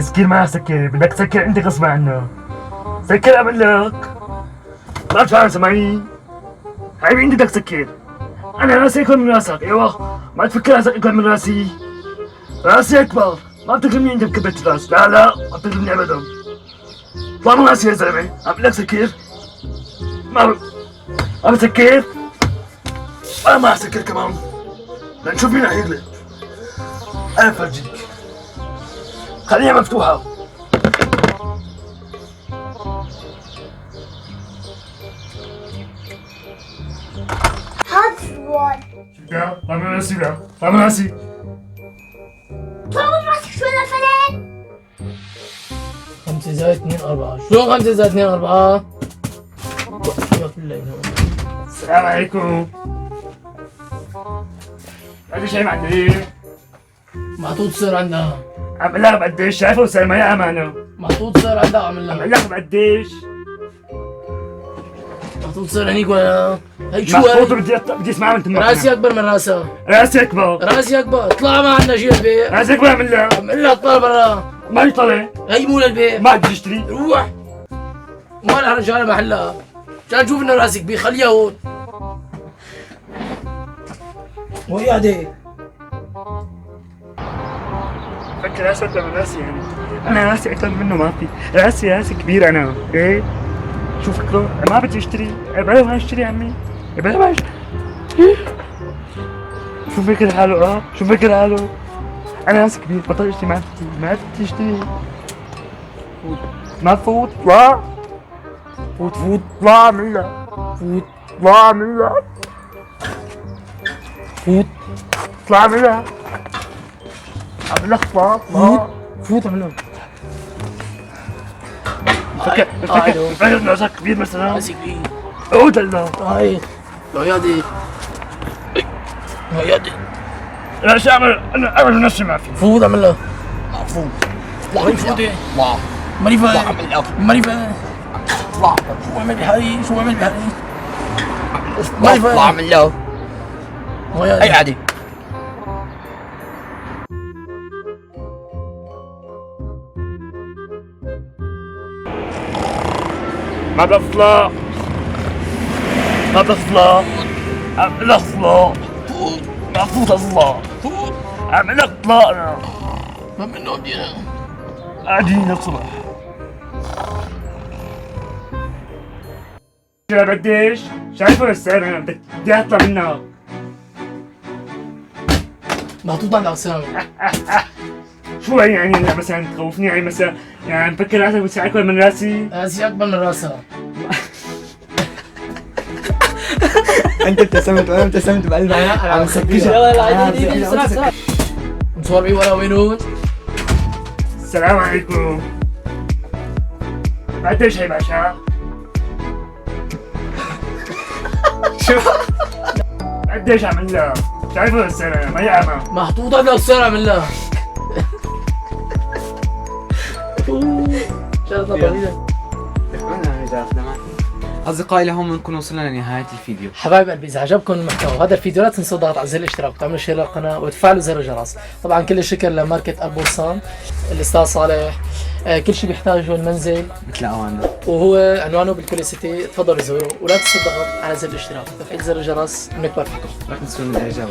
تسكير ما سكر، بدك تسكر انت غصب عنك. سكر اعمل لك. ما تفهم معي. حبيبي انت بدك تسكر. انا راسي اكبر من راسك، ايوه. ما تفكر راسك اكبر من راسي. راسي اكبر. ما بتكلمني انت بكبت راس، لا ما بتكلمني ابدا. طلع من راسي يا زلمه، اعمل لك سكر. ما بسكر. انا ما اسكر كمان. لنشوف مين رح يغلب. انا بفرجيك. خليها مفتوحة. هات الوان. شفتها؟ طلع من راسي لا، طلع من راسي. طلع من راسك شو فلان؟ 5 زائد 2 4. شلون 5 زائد 2 4؟ السلام عليكم. هذا شيء معدي. محطوط صار عندها. عم لك بقديش شايفه وصار ما امانه. محطوط صار عندها عم عم لها. لك بقديش. محطوط صار هنيك ولا هيك شو محطوط هي؟ بدي اسمعها من تمك. راسي اكبر من راسها. راسي اكبر. راسي اكبر. اطلع ما عندنا شيء البيت. راسي اكبر اعمل لها. عم لها اطلع برا. ما يطلع. هي مو للبيت. ما بدي اشتري. روح. ما لها رجاله محلها. عشان تشوف انه راسك كبير خليها هون. وهي قاعدة. فكر راسي اكبر من راسي يعني. انا راسي اكبر منه ما في. راسي كبير انا، ايه؟ شو فكره؟ ما بدي اشتري. ابعد ما اشتري يا عمي. ابعد ما اشتري. شو فكر حاله شو فكر حاله؟ انا راسي كبير بطل اشتري ما بدي اشتري. ما تفوت اطلع. فوت اطلع منها. اطلع منها. اطلع منها. عم لك اطلع. فوت عم لها. فكر راسك كبير مثلا. راسي كبير. عود هلا. هاي العيادة. العيادة. لا شو اعمل؟ انا اعمل نفسي ما في. فوت عم لها. فوت. وين فوتي؟ اطلع. ماني اطلع فاهم. عمل له. ماني فاهم. اطلع. شو عمل بهاي؟ شو عمل بهاي؟ اطلع عمل له. اي عادي. ما بطلع. ما بطلع. عم لك اطلع. ما فوت اطلع. عم لك اطلع انا. ما منه بدينا. قاعدين الصبح. شو بديش؟ شايفه السعر انا بدي اطلع منها. محطوط عند أقسام. شو يعني مثلا تخوفني يعني مثلا يعني مفكر راسك بتصير اكبر من راسي؟ راسي أكبر من راسها. انت ابتسمت وانا ابتسمت بقلبي. عم مسكشها. يلا مصور بيه ورا وينون؟ السلام عليكم. قديش هي باشا؟ شو؟ قديش عمل لها؟ شايفه السنة ما يعمى. محطوط عند أقسام عم لها. شغلة طويلة. أصدقائي لهم بنكون وصلنا لنهاية الفيديو. حبايب قلبي اذا عجبكم المحتوى هذا الفيديو لا تنسوا الضغط على زر الاشتراك وتعملوا شير للقناه وتفعلوا زر الجرس. طبعا كل الشكر لماركه البورصان الاستاذ صالح. كل شيء بيحتاجه المنزل مثل أوانه. وهو عنوانه بالكولي سيتي. تفضلوا زوروا ولا تنسوا الضغط على زر الاشتراك وتفعيل زر الجرس. بنكبر فيكم. لا تنسوا من الإعجاب.